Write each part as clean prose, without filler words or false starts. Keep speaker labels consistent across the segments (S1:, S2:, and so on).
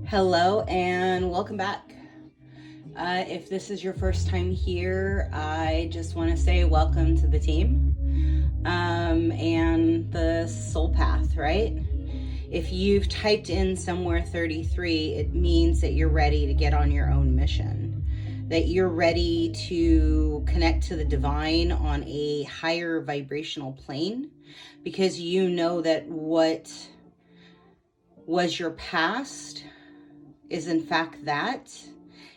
S1: Hello and welcome back. If this is your first time here, I just want to say welcome to the team and the soul path, right? If you've typed in somewhere 33, it means that you're ready to get on your own mission, that you're ready to connect to the divine on a higher vibrational plane, because you know that what was your past is in fact that,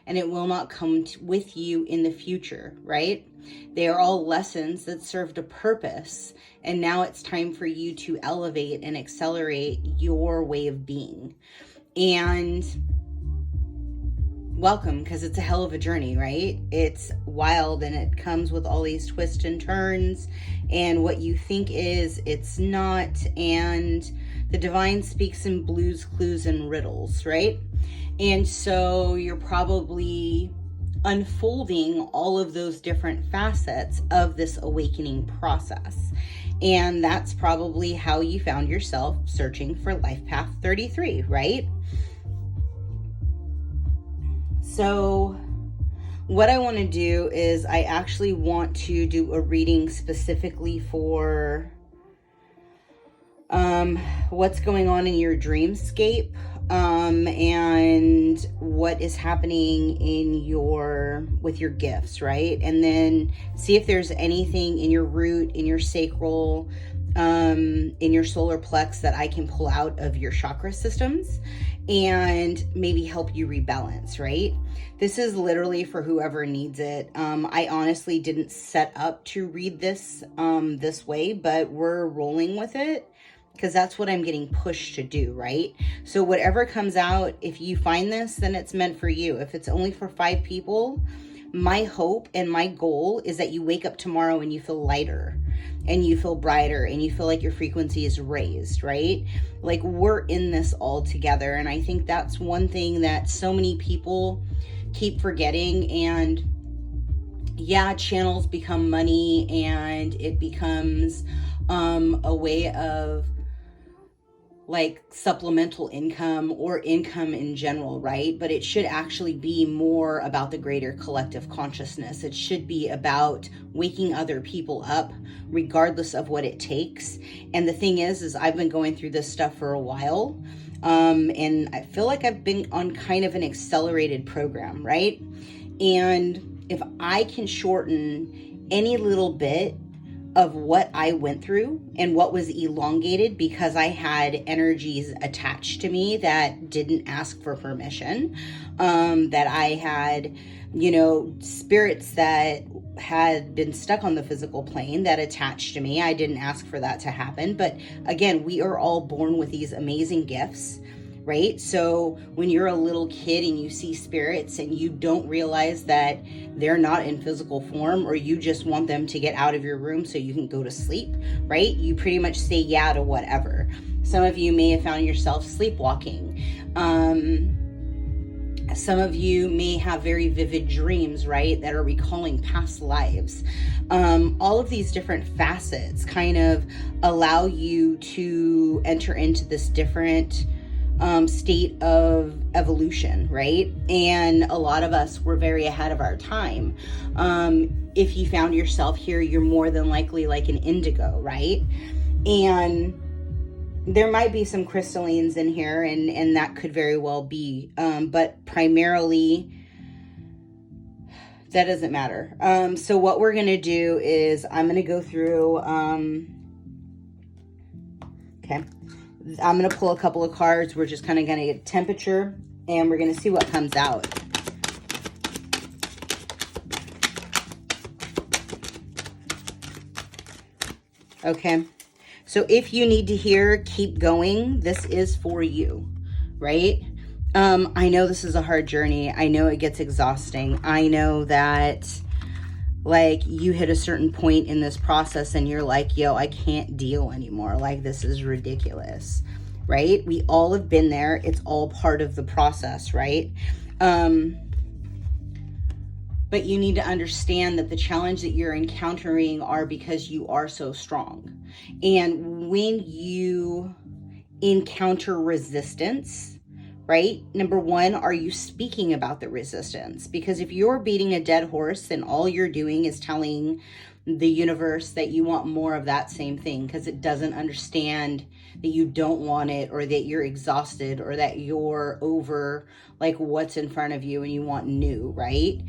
S1: and it will not come with you in the future, right? They are all lessons that served a purpose, and now it's time for you to elevate and accelerate your way of being. And welcome, because it's a hell of a journey, right? It's wild, and it comes with all these twists and turns, and what you think is, it's not, and the divine speaks in blues, clues, and riddles, right? And so you're probably unfolding all of those different facets of this awakening process. And that's probably how you found yourself searching for Life Path 33, right? So what I want to do is I actually want to do a reading specifically for what's going on in your dreamscape, and what is happening with your gifts, right? And then see if there's anything in your root, in your sacral, in your solar plex that I can pull out of your chakra systems and maybe help you rebalance, right? This is literally for whoever needs it. I honestly didn't set up to read this this way, but we're rolling with it, because that's what I'm getting pushed to do, right? So whatever comes out, if you find this, then it's meant for you. If it's only for 5 people, my hope and my goal is that you wake up tomorrow and you feel lighter and you feel brighter and you feel like your frequency is raised, right? Like, we're in this all together. And I think that's one thing that so many people keep forgetting. And yeah, channels become money, and it becomes a way of like supplemental income or income in general, right? But it should actually be more about the greater collective consciousness. It should be about waking other people up, regardless of what it takes. And the thing is I've been going through this stuff for a while, and I feel like I've been on kind of an accelerated program, right? And if I can shorten any little bit of what I went through and what was elongated because I had energies attached to me that didn't ask for permission, that I had, spirits that had been stuck on the physical plane that attached to me. I didn't ask for that to happen. But again, we are all born with these amazing gifts, right? So when you're a little kid and you see spirits and you don't realize that they're not in physical form, or you just want them to get out of your room so you can go to sleep, right? You pretty much say yeah to whatever. Some of you may have found yourself sleepwalking. Some of you may have very vivid dreams, right, that are recalling past lives. All of these different facets kind of allow you to enter into this different state of evolution, right? And a lot of us were very ahead of our time. If you found yourself here, you're more than likely like an indigo, right? And there might be some crystallines in here, and that could very well be, but primarily that doesn't matter. So what we're going to do is I'm going to go through, okay. I'm going to pull a couple of cards. We're just kind of going to get temperature, and we're going to see what comes out. Okay. So if you need to hear, keep going. This is for you, right? I know this is a hard journey. I know it gets exhausting. I know that like you hit a certain point in this process and you're like, yo, I can't deal anymore. Like, this is ridiculous, right? We all have been there. It's all part of the process, right? But you need to understand that the challenge that you're encountering are because you are so strong. And when you encounter resistance, right? Number one, are you speaking about the resistance? Because if you're beating a dead horse, then all you're doing is telling the universe that you want more of that same thing, because it doesn't understand that you don't want it, or that you're exhausted, or that you're over like what's in front of you and you want new, right?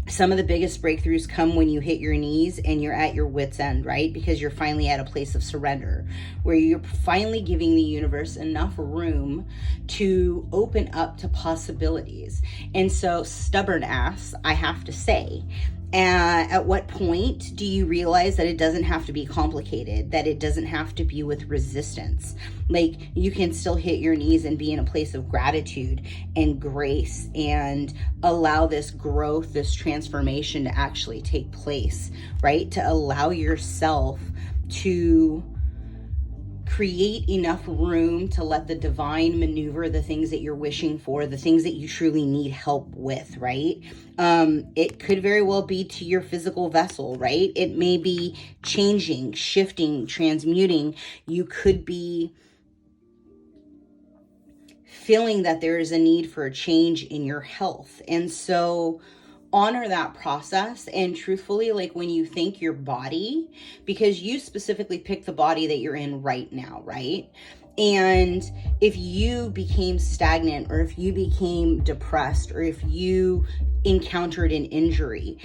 S1: Some of the biggest breakthroughs come when you hit your knees and you're at your wit's end, right? Because you're finally at a place of surrender, where you're finally giving the universe enough room to open up to possibilities. And so, stubborn ass, I have to say, at what point do you realize that it doesn't have to be complicated, that it doesn't have to be with resistance? Like, you can still hit your knees and be in a place of gratitude and grace and allow this growth, this transformation to actually take place, right? To allow yourself to create enough room to let the divine maneuver the things that you're wishing for, the things that you truly need help with, right? It could very well be to your physical vessel, right? It may be changing, shifting, transmuting. You could be feeling that there is a need for a change in your health. And so honor that process. And truthfully, like, when you think your body, because you specifically pick the body that you're in right now, right? And if you became stagnant, or if you became depressed, or if you encountered an injury,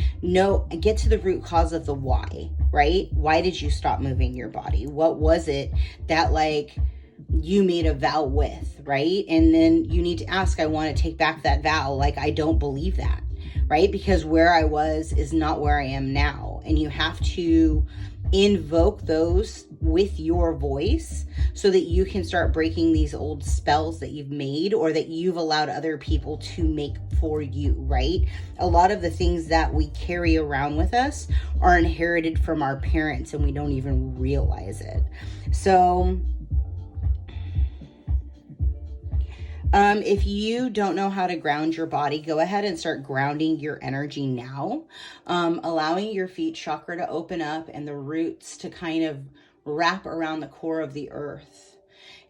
S1: get to the root cause of the why, right? Why did you stop moving your body? What was it that, like, you made a vow with, right? And then you need to ask, I want to take back that vow. Like, I don't believe that, right? Because where I was is not where I am now. And you have to invoke those with your voice so that you can start breaking these old spells that you've made, or that you've allowed other people to make for you, right? A lot of the things that we carry around with us are inherited from our parents, and we don't even realize it. So if you don't know how to ground your body, go ahead and start grounding your energy now, allowing your feet chakra to open up and the roots to kind of wrap around the core of the earth,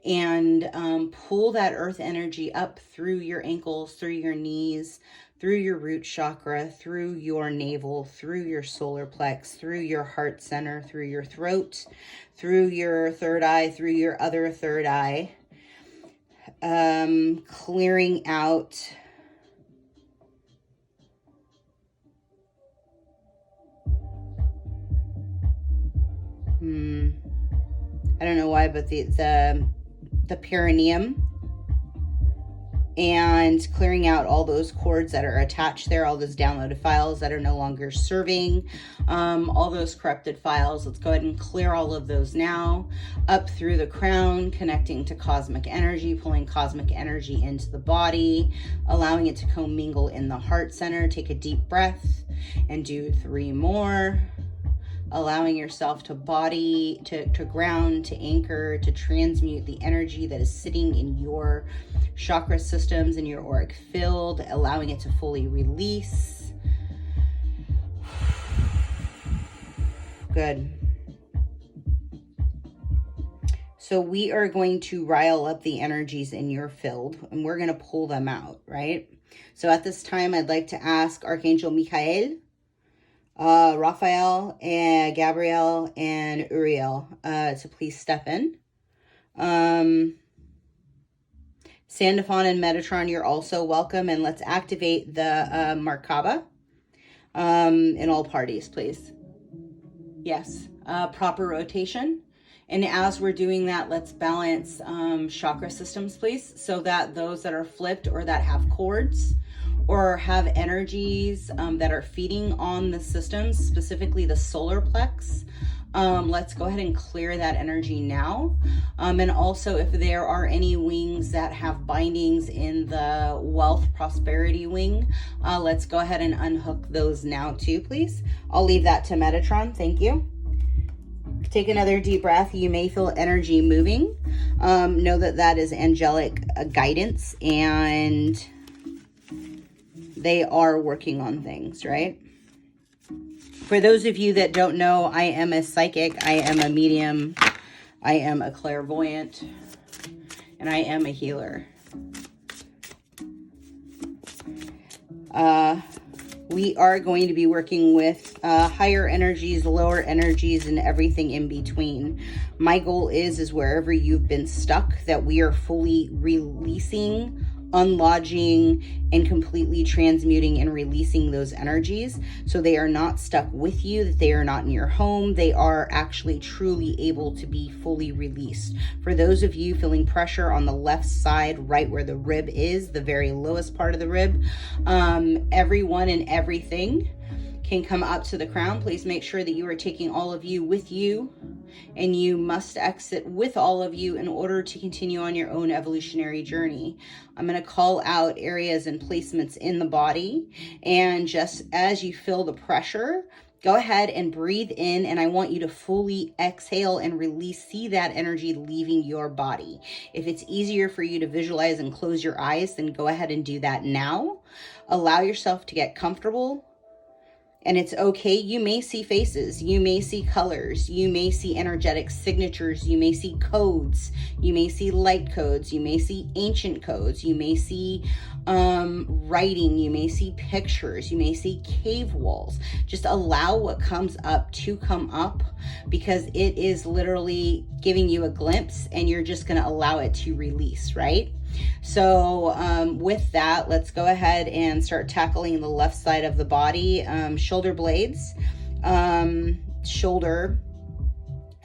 S1: and pull that earth energy up through your ankles, through your knees, through your root chakra, through your navel, through your solar plex, through your heart center, through your throat, through your third eye, through your other third eye. Clearing out I don't know why, but the perineum, and clearing out all those cords that are attached there, all those downloaded files that are no longer serving, all those corrupted files. Let's go ahead and clear all of those now, up through the crown, connecting to cosmic energy, pulling cosmic energy into the body, allowing it to commingle in the heart center. Take a deep breath and do 3 more. Allowing yourself to ground, to anchor, to transmute the energy that is sitting in your chakra systems, in your auric field, allowing it to fully release. Good. So we are going to rile up the energies in your field, and we're going to pull them out, right? So at this time, I'd like to ask Archangel Michael, Raphael, and Gabriel, and Uriel to please step in. Sandafon and Metatron, you're also welcome. And let's activate the Merkaba in all parties, please. Yes, proper rotation. And as we're doing that, let's balance chakra systems, please, so that those that are flipped, or that have cords, or have energies that are feeding on the systems, specifically the solar plex, let's go ahead and clear that energy now. And also, if there are any wings that have bindings in the wealth prosperity wing, let's go ahead and unhook those now too, please. I'll leave that to Metatron. Thank you. Take another deep breath. You may feel energy moving. Know that that is angelic guidance, and they are working on things, right? For those of you that don't know, I am a psychic, I am a medium, I am a clairvoyant, and I am a healer. We are going to be working with higher energies, lower energies, and everything in between. My goal is wherever you've been stuck, that we are fully releasing, unlodging, and completely transmuting and releasing those energies, so they are not stuck with you, that they are not in your home. They are actually truly able to be fully released. For those of you feeling pressure on the left side, right where the rib is, the very lowest part of the rib, everyone and everything can come up to the crown. Please make sure that you are taking all of you with you, and you must exit with all of you in order to continue on your own evolutionary journey. I'm going to call out areas and placements in the body, and just as you feel the pressure, go ahead and breathe in, and I want you to fully exhale and release. See that energy leaving your body. If it's easier for you to visualize and close your eyes, then go ahead and do that now. Allow yourself to get comfortable. And it's okay. You may see faces, you may see colors, you may see energetic signatures, you may see codes, you may see light codes, you may see ancient codes, you may see writing, you may see pictures, you may see cave walls. Just allow what comes up to come up, because it is literally giving you a glimpse, and you're just going to allow it to release, right? So with that, let's go ahead and start tackling the left side of the body. Shoulder blades, shoulder,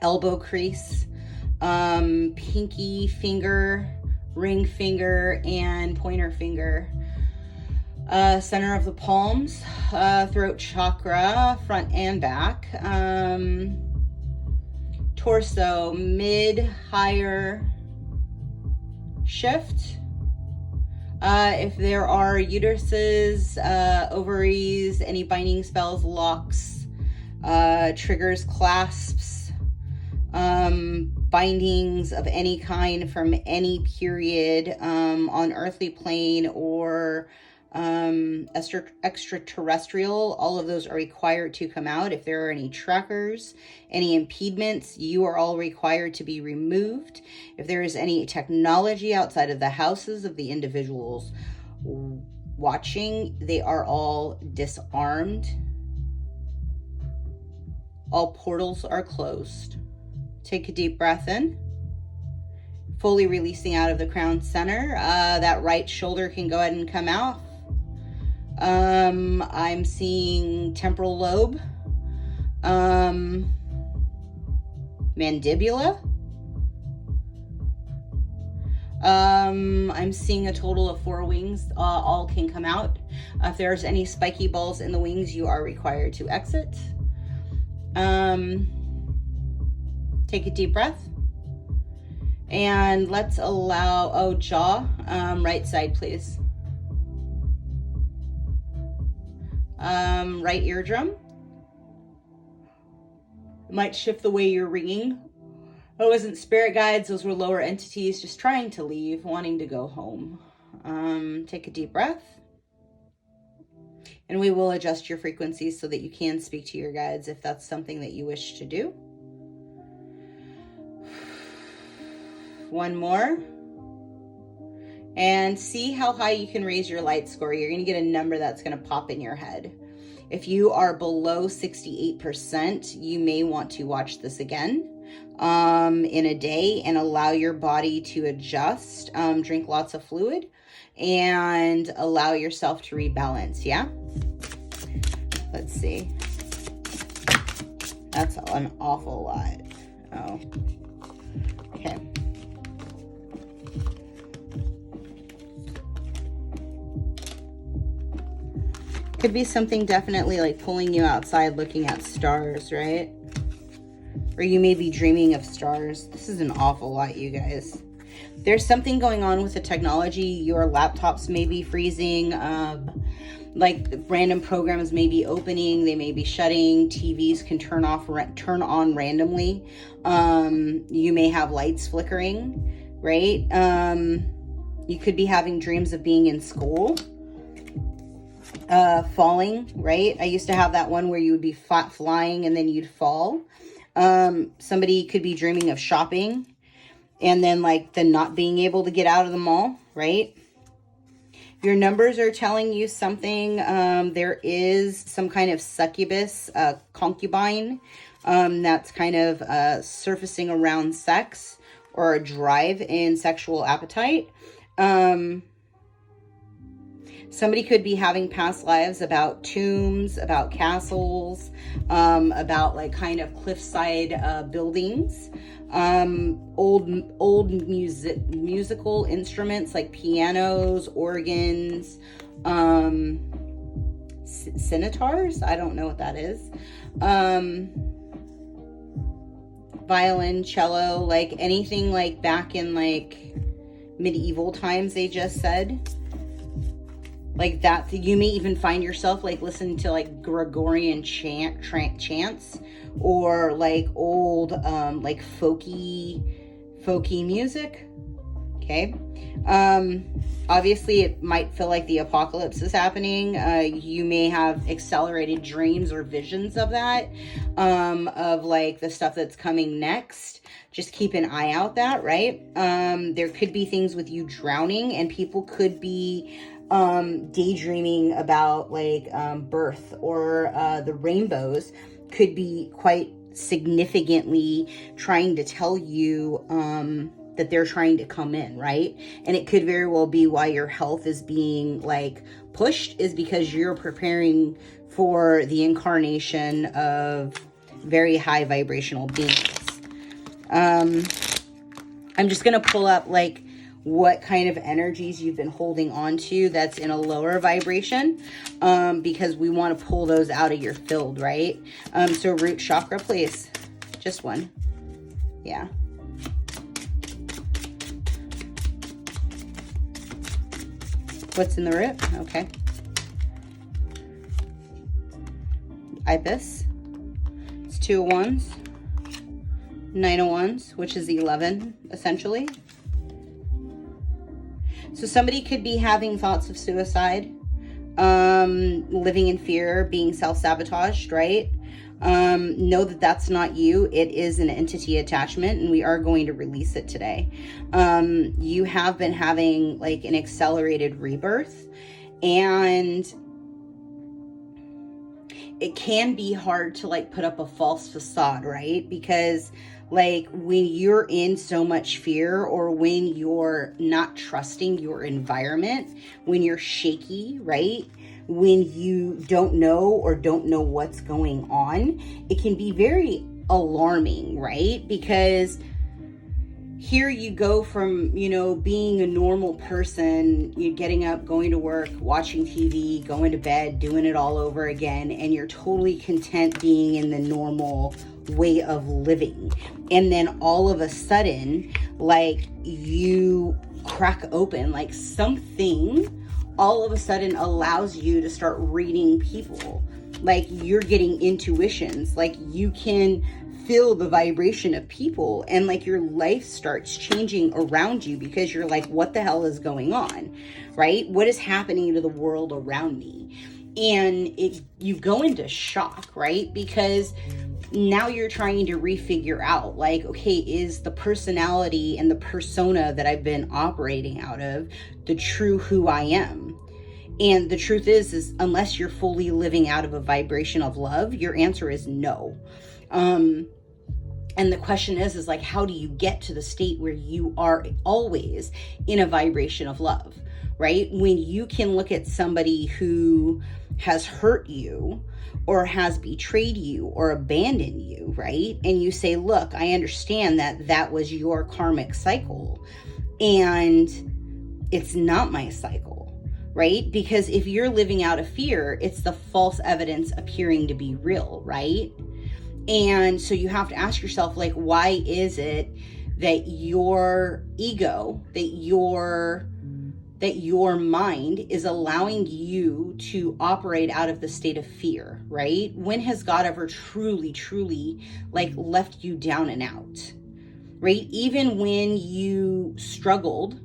S1: elbow crease, pinky finger, ring finger, and pointer finger. Center of the palms, throat chakra, front and back. Torso, mid, higher, shift. If there are uteruses, ovaries, any binding spells, locks, triggers, clasps, bindings of any kind from any period on earthly plane or extraterrestrial, all of those are required to come out. If there are any trackers, any impediments, you are all required to be removed. If there is any technology outside of the houses of the individuals watching, they are all disarmed. All portals are closed. Take a deep breath in, fully releasing out of the crown center. That right shoulder can go ahead and come out. I'm seeing temporal lobe, mandibula. I'm seeing a total of 4 wings. All can come out. If there's any spiky balls in the wings, you are required to exit. Take a deep breath. And let's allow, jaw, right side, please. Right eardrum. It might shift the way you're ringing. That wasn't spirit guides. Those were lower entities just trying to leave, wanting to go home. Take a deep breath. And we will adjust your frequencies so that you can speak to your guides if that's something that you wish to do. One more. And see how high you can raise your light score. You're going to get a number that's going to pop in your head. If you are below 68%, you may want to watch this again in a day and allow your body to adjust. Drink lots of fluid and allow yourself to rebalance. Yeah. Let's see. That's an awful lot. Oh, okay. Could be something definitely like pulling you outside looking at stars, right? Or you may be dreaming of stars. This is an awful lot, you guys. There's something going on with the technology. Your laptops may be freezing. Like random programs may be opening. They may be shutting. TVs can turn on randomly. You may have lights flickering, right? You could be having dreams of being in school. Falling, right? I used to have that one where you would be flying and then you'd fall. Somebody could be dreaming of shopping. And then like the not being able to get out of the mall, right? Your numbers are telling you something. There is some kind of succubus, concubine, that's kind of surfacing around sex or a drive in sexual appetite. Somebody could be having past lives about tombs, about castles, about like kind of cliffside buildings. Old musical instruments like pianos, organs, centaurs. I don't know what that is. Violin, cello, like anything like back in like medieval times, they just said. Like that, you may even find yourself like listening to like Gregorian chants, or like old like folky music. Okay. Obviously it might feel like the apocalypse is happening. You may have accelerated dreams or visions of that, of like the stuff that's coming next. Just keep an eye out that, right? There could be things with you drowning, and people could be daydreaming about like birth, or the rainbows could be quite significantly trying to tell you that they're trying to come in, right? And it could very well be why your health is being like pushed, is because you're preparing for the incarnation of very high vibrational beings. I'm just gonna pull up like what kind of energies you've been holding on to that's in a lower vibration, because we want to pull those out of your field, right? So root chakra, please. Just one. Yeah. What's in the root? Okay. Ibis. It's 2 of Wands. 9 of Wands, which is 11, essentially. So somebody could be having thoughts of suicide, living in fear, being self-sabotaged, right? Know that that's not you. It is an entity attachment, and we are going to release it today. You have been having like an accelerated rebirth, and it can be hard to like put up a false facade, right? Because like when you're in so much fear, or when you're not trusting your environment, when you're shaky, right? When you don't know what's going on, it can be very alarming, right? Because here you go from, you know, being a normal person, you're getting up, going to work, watching TV, going to bed, doing it all over again, and you're totally content being in the normal way of living. And then all of a sudden, like you crack open, like something all of a sudden allows you to start reading people. Like you're getting intuitions, like you can feel the vibration of people, and like your life starts changing around you, because you're like, what the hell is going on, right? What is happening to the world around me? And you go into shock, right? Because now you're trying to refigure out, like, okay, is the personality and the persona that I've been operating out of the true who I am? And the truth is unless you're fully living out of a vibration of love, your answer is no. And the question is like, how do you get to the state where you are always in a vibration of love, right? When you can look at somebody who has hurt you, or has betrayed you, or abandoned you, right? And you say, look, I understand that that was your karmic cycle, and it's not my cycle, right? Because if you're living out of fear, it's the false evidence appearing to be real, right? And so you have to ask yourself, like, why is it that your ego, that your mind is allowing you to operate out of the state of fear, right? When has God ever truly like left you down and out, right? Even when you struggled,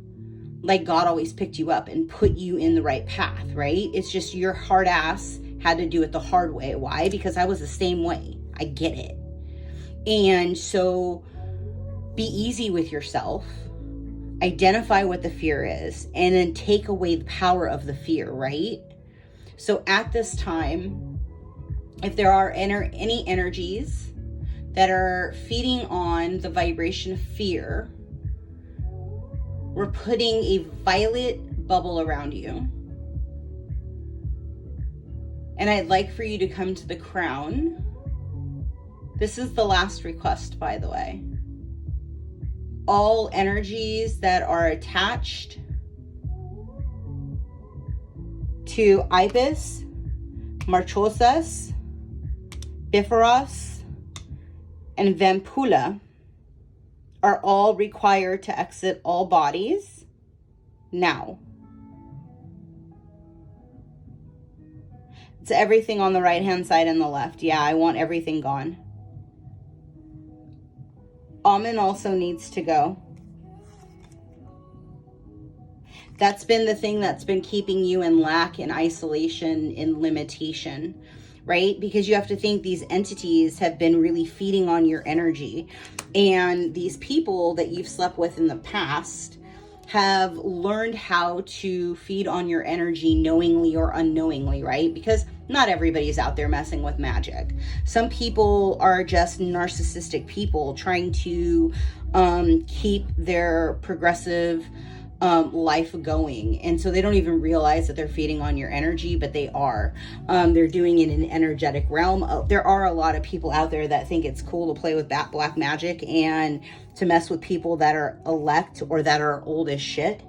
S1: like God always picked you up and put you in the right path, right? It's just your hard ass had to do it the hard way. Why? Because I was the same way. I get it. And so be easy with yourself, identify what the fear is, and then take away the power of the fear, right? So at this time, if there are any energies that are feeding on the vibration of fear, we're putting a violet bubble around you. And I'd like for you to come to the crown. This is the last request, by the way. All energies that are attached to Ibis, Marchosas, Bifrost, and Vampula are all required to exit all bodies now. It's everything on the right hand side and the left. Yeah, I want everything gone. Almond also needs to go. That's been the thing that's been keeping you in lack, in isolation, in limitation, right? Because you have to think these entities have been really feeding on your energy. And these people that you've slept with in the past have learned how to feed on your energy knowingly or unknowingly, right? Because not everybody's out there messing with magic. Some people are just narcissistic people trying to keep their progressive life going, and so they don't even realize that they're feeding on your energy, but they are. They're doing it in an energetic realm. There are a lot of people out there that think it's cool to play with black magic and to mess with people that are elect or that are old as shit,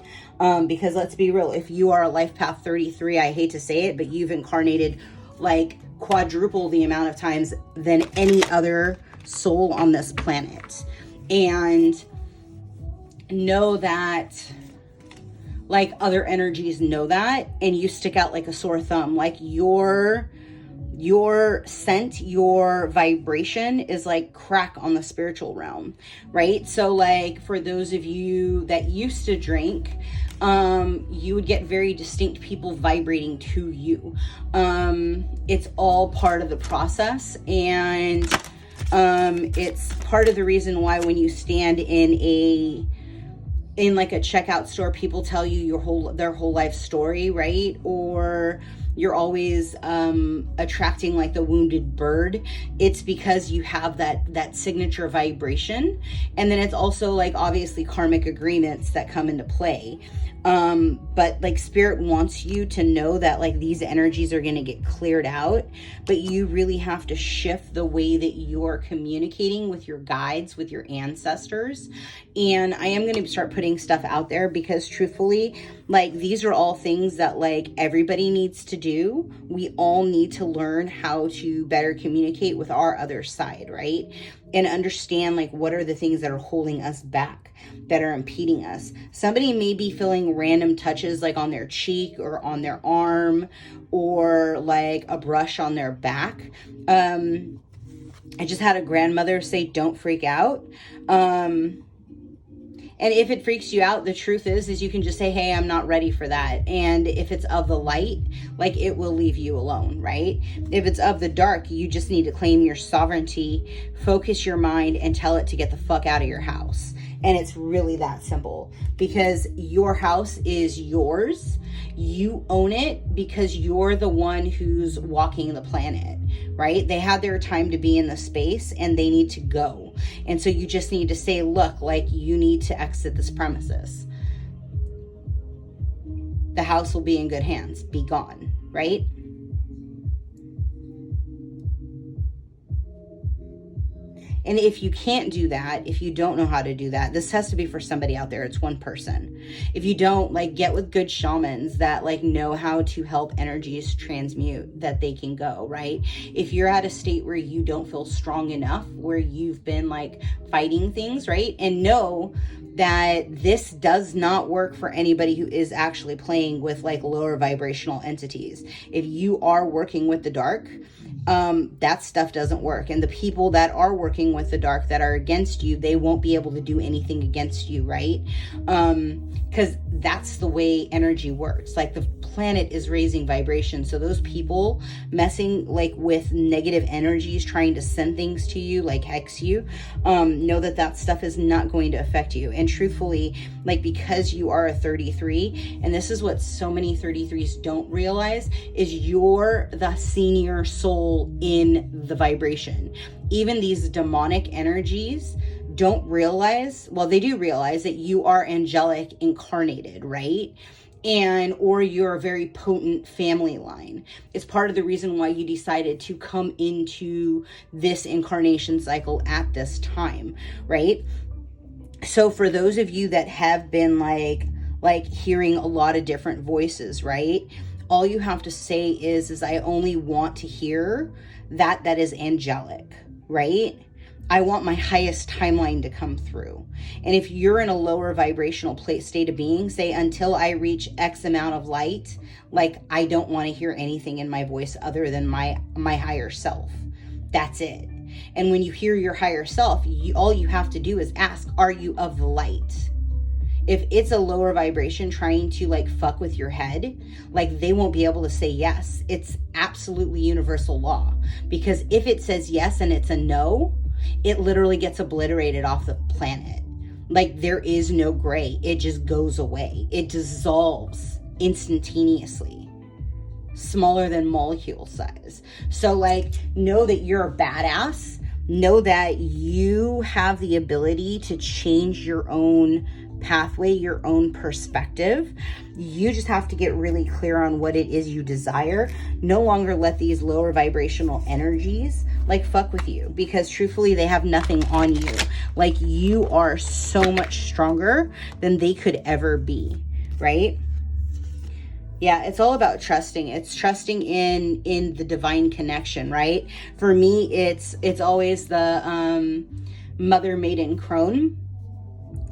S1: because let's be real, if you are a life path 33, I hate to say it, but you've incarnated like quadruple the amount of times than any other soul on this planet. And know that, like, other energies know that, and you stick out like a sore thumb. Like your scent, your vibration is like crack on the spiritual realm, right? So like for those of you that used to drink, you would get very distinct people vibrating to you. It's all part of the process, and it's part of the reason why when you stand in like a checkout store, people tell you their whole life story, right? Or you're always attracting like the wounded bird. It's because you have that signature vibration. And then it's also like obviously karmic agreements that come into play. But like spirit wants you to know that like these energies are going to get cleared out, but you really have to shift the way that you're communicating with your guides, with your ancestors. And I am going to start putting stuff out there because truthfully, like these are all things that like everybody needs to do. We all need to learn how to better communicate with our other side, right? And understand like what are the things that are holding us back, that are impeding us. Somebody may be feeling random touches like on their cheek or on their arm or like a brush on their back. I just had a grandmother say, don't freak out. And if it freaks you out, the truth is you can just say, hey, I'm not ready for that. And if it's of the light, like it will leave you alone, right? If it's of the dark, you just need to claim your sovereignty, focus your mind, and tell it to get the fuck out of your house. And it's really that simple because your house is yours. You own it because you're the one who's walking the planet, right? They had their time to be in the space and they need to go. And so you just need to say, look, like you need to exit this premises. The house will be in good hands. Be gone, right? And if you can't do that, if you don't know how to do that, this has to be for somebody out there. It's one person. If you don't, like, get with good shamans that like know how to help energies transmute, that they can go, right? If you're at a state where you don't feel strong enough, where you've been like fighting things, right? And know that this does not work for anybody who is actually playing with like lower vibrational entities. If you are working with the dark, that stuff doesn't work. And the people that are working with the dark that are against you, they won't be able to do anything against you, right? Because that's the way energy works. Like the planet is raising vibration. So those people messing like with negative energies, trying to send things to you, like hex you, know that that stuff is not going to affect you. And truthfully, like because you are a 33, and this is what so many 33s don't realize, is you're the senior soul in the vibration. Even these demonic energies don't realize, well, they do realize that you are angelic incarnated, right? And or you're a very potent family line. It's part of the reason why you decided to come into this incarnation cycle at this time, right? So for those of you that have been like hearing a lot of different voices, right? All you have to say is I only want to hear that is angelic, right? I want my highest timeline to come through. And if you're in a lower vibrational state of being, say until I reach X amount of light, like I don't want to hear anything in my voice other than my higher self. That's it. And when you hear your higher self, all you have to do is ask, are you of the light? If it's a lower vibration trying to like fuck with your head, like they won't be able to say yes. It's absolutely universal law. Because if it says yes and it's a no, it literally gets obliterated off the planet. Like there is no gray. It just goes away. It dissolves instantaneously. Smaller than molecule size. So like know that you're a badass. Know that you have the ability to change your own pathway, your own perspective. You just have to get really clear on what it is you desire. No longer let these lower vibrational energies like fuck with you, because truthfully they have nothing on you. Like you are so much stronger than they could ever be, right? Yeah, it's all about trusting. It's trusting in the divine connection, right? For me, it's always the mother maiden crone,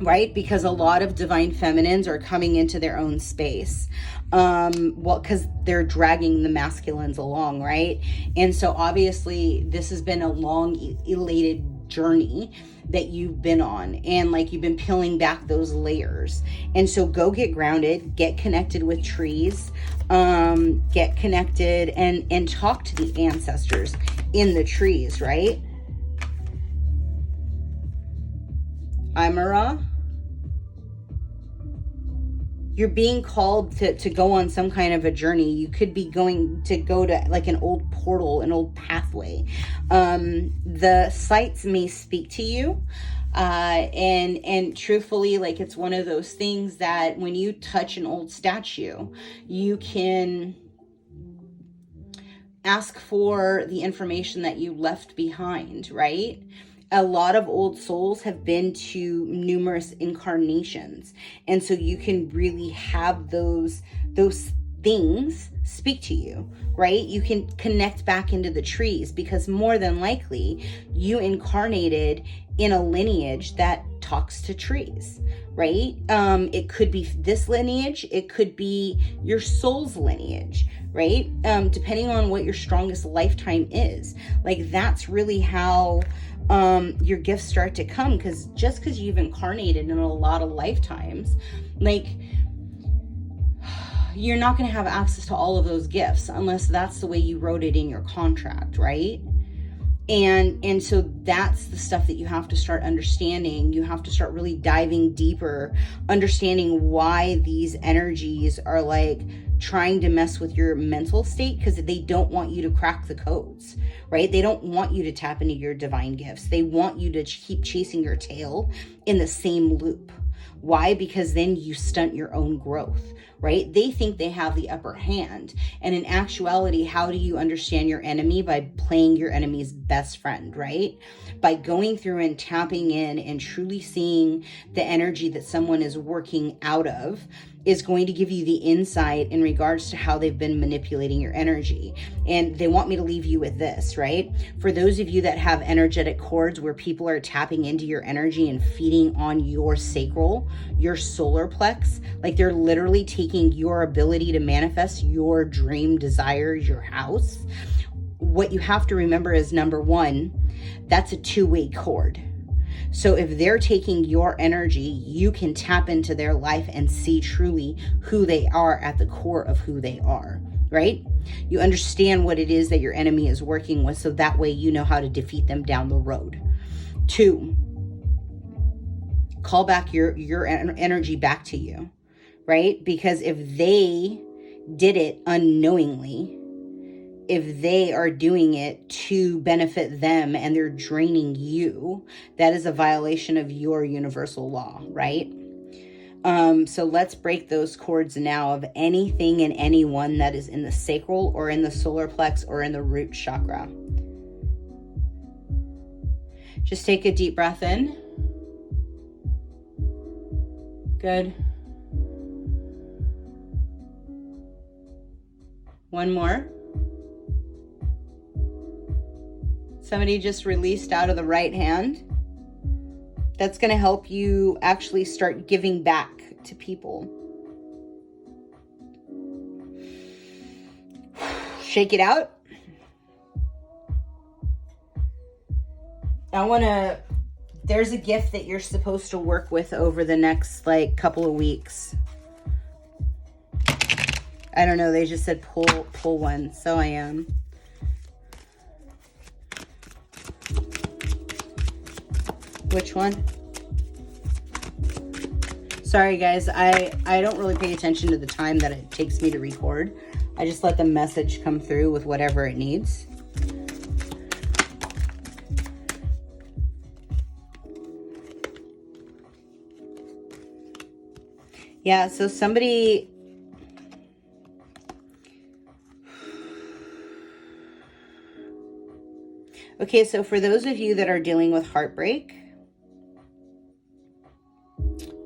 S1: right? Because a lot of divine feminines are coming into their own space. Well, because they're dragging the masculines along, right? And so obviously this has been a long, elated journey that you've been on, and like you've been peeling back those layers. And so go get grounded, get connected with trees, get connected and talk to the ancestors in the trees, right? Imara, you're being called to go on some kind of a journey. You could be going to go to like an old portal, an old pathway. The sites may speak to you. And truthfully, like it's one of those things that when you touch an old statue, you can ask for the information that you left behind, right? A lot of old souls have been to numerous incarnations. And so you can really have those things speak to you, right? You can connect back into the trees, because more than likely you incarnated in a lineage that talks to trees, right? It could be this lineage, it could be your soul's lineage, right? Depending on what your strongest lifetime is. Like that's really how your gifts start to come, because just because you've incarnated in a lot of lifetimes, like you're not going to have access to all of those gifts unless that's the way you wrote it in your contract, right? And so that's the stuff that you have to start understanding. You have to start really diving deeper, understanding why these energies are like trying to mess with your mental state, because they don't want you to crack the codes, right? They don't want you to tap into your divine gifts. They want you to keep chasing your tail in the same loop. Why? Because then you stunt your own growth, right? They think they have the upper hand. And in actuality, how do you understand your enemy? By playing your enemy's best friend, right? By going through and tapping in and truly seeing the energy that someone is working out of is going to give you the insight in regards to how they've been manipulating your energy. And they want me to leave you with this, right? For those of you that have energetic cords where people are tapping into your energy and feeding on your sacral, your solar plex, like they're literally taking your ability to manifest your dream desires, your house. what you have to remember is, number one, that's a two-way cord. So if they're taking your energy, you can tap into their life and see truly who they are at the core of who they are, right? You understand what it is that your enemy is working with, so that way you know how to defeat them down the road. Two, call back your energy back to you, right? Because if they did it unknowingly, if they are doing it to benefit them and they're draining you, that is a violation of your universal law, right? So let's break those cords now of anything and anyone that is in the sacral or in the solar plex or in the root chakra. Just take a deep breath in. Good. One more. Somebody just released out of the right hand. That's going to help you actually start giving back to people. Shake it out. There's a gift that you're supposed to work with over the next couple of weeks. I don't know, they just said pull one, so I am. Which one? Sorry guys, I don't really pay attention to the time that it takes me to record. I just let the message come through with whatever it needs. Yeah, so somebody... Okay, so for those of you that are dealing with heartbreak,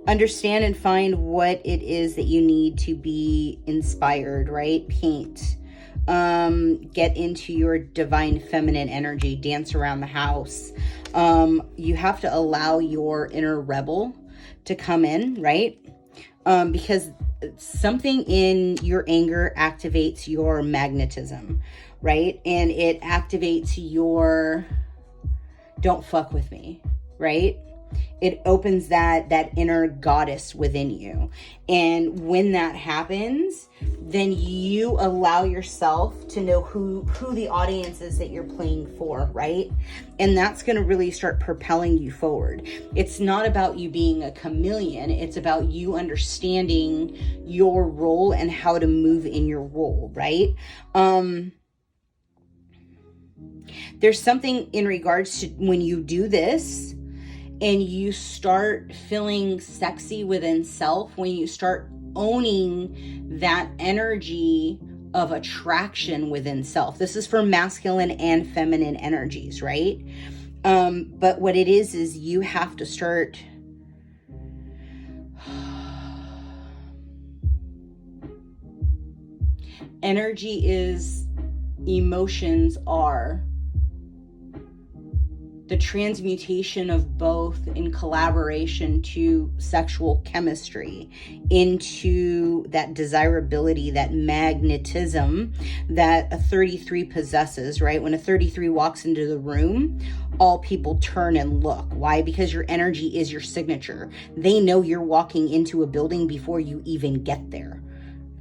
S1: understand and find what it is that you need to be inspired, right? Paint. Get into your divine feminine energy. Dance around the house. You have to allow your inner rebel to come in, right? Because something in your anger activates your magnetism, right? And it activates your don't fuck with me, right? It opens that inner goddess within you. And when that happens, then you allow yourself to know who the audience is that you're playing for, right? And that's going to really start propelling you forward. It's not about you being a chameleon. It's about you understanding your role and how to move in your role, right? There's something in regards to when you do this, and you start feeling sexy within self, when you start owning that energy of attraction within self. This is for masculine and feminine energies, right? But what it is you have to start energy is, emotions are the transmutation of both in collaboration to sexual chemistry into that desirability, that magnetism that a 33 possesses, right? When a 33 walks into the room, all people turn and look. Why? Because your energy is your signature. They know you're walking into a building before you even get there,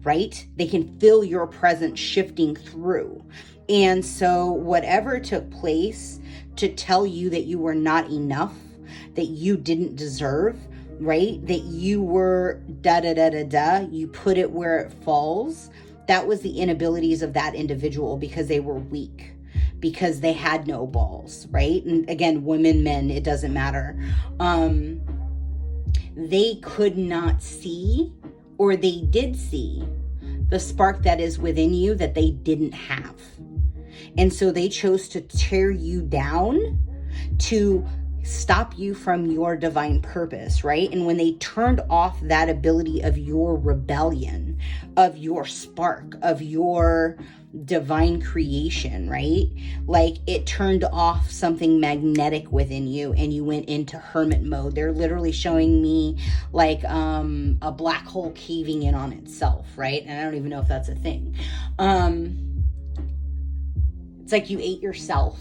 S1: right? They can feel your presence shifting through. And so whatever took place to tell you that you were not enough, that you didn't deserve, right? That you were you put it where it falls. That was the inabilities of that individual because they were weak, because they had no balls, right? And again, women, men, it doesn't matter. They could not see, or they did see, the spark that is within you that they didn't have. And so they chose to tear you down to stop you from your divine purpose, right? And when they turned off that ability of your rebellion, of your spark, of your divine creation, right? Like it turned off something magnetic within you and you went into hermit mode. They're literally showing me like a black hole caving in on itself, right? And I don't even know if that's a thing. It's like you ate yourself,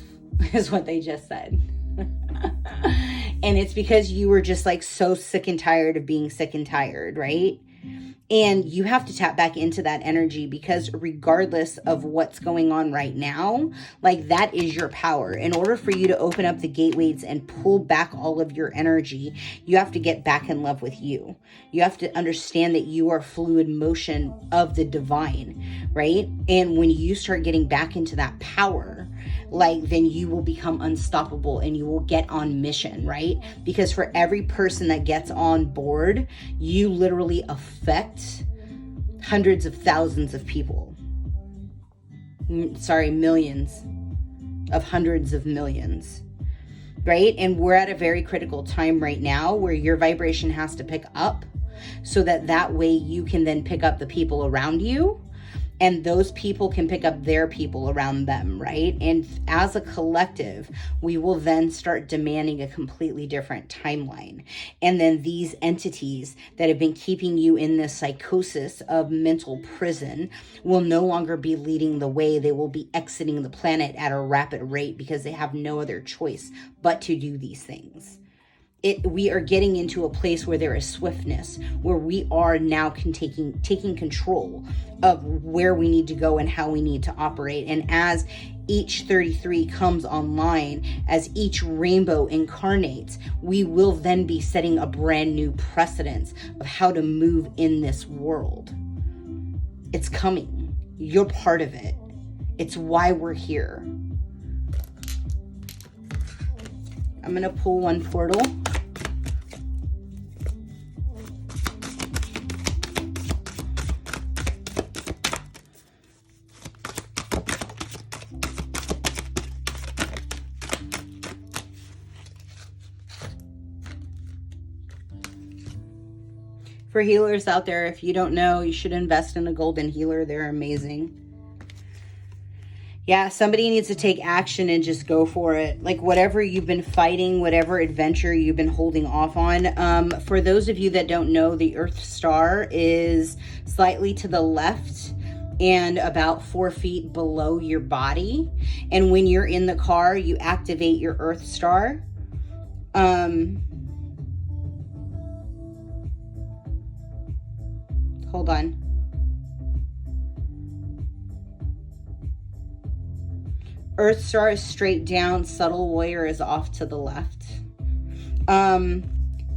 S1: is what they just said. And it's because you were just like so sick and tired of being sick and tired, right? And you have to tap back into that energy, because regardless of what's going on right now, like that is your power. In order for you to open up the gateways and pull back all of your energy, you have to get back in love with you. You have to understand that you are fluid motion of the divine, right? And when you start getting back into that power, like then you will become unstoppable and you will get on mission, right? Because for every person that gets on board, you literally affect hundreds of thousands of people. Sorry, millions of hundreds of millions, right? And we're at a very critical time right now where your vibration has to pick up, so that way you can then pick up the people around you, and those people can pick up their people around them, right? And as a collective, we will then start demanding a completely different timeline. And then these entities that have been keeping you in this psychosis of mental prison will no longer be leading the way. They will be exiting the planet at a rapid rate, because they have no other choice but to do these things. We are getting into a place where there is swiftness, where we are now taking control of where we need to go and how we need to operate. And as each 33 comes online, as each rainbow incarnates, we will then be setting a brand new precedence of how to move in this world. It's coming. You're part of it. It's why we're here. I'm going to pull one portal. For healers out there, if you don't know, you should invest in a golden healer. They're amazing. Yeah, somebody needs to take action and just go for it. Like whatever you've been fighting, whatever adventure you've been holding off on. For those of you that don't know, the Earth Star is slightly to the left and about 4 feet below your body. And when you're in the car, you activate your Earth Star. Hold on. Earth Star is straight down. Subtle Warrior is off to the left.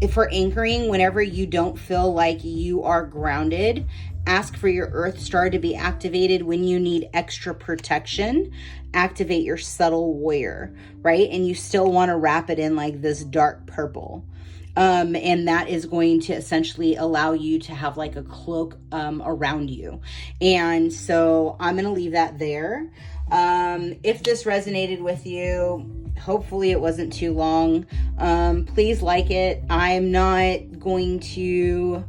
S1: If for anchoring, whenever you don't feel like you are grounded, ask for your Earth Star to be activated. When you need extra protection, activate your Subtle Warrior, right? And you still want to wrap it in like this dark purple. And that is going to essentially allow you to have like a cloak around you. And so I'm going to leave that there. If this resonated with you, hopefully it wasn't too long. Please like it. I'm not going to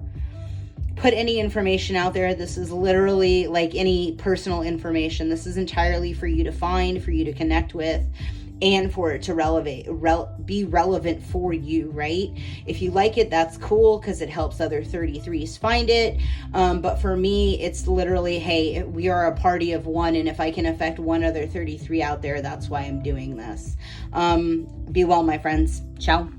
S1: put any information out there. This is literally like any personal information. This is entirely for you to find, for you to connect with, and for it to be relevant for you, right? If you like it, that's cool, because it helps other 33s find it. But for me, it's literally, hey, we are a party of one, and if I can affect one other 33 out there, that's why I'm doing this. Be well, my friends. Ciao.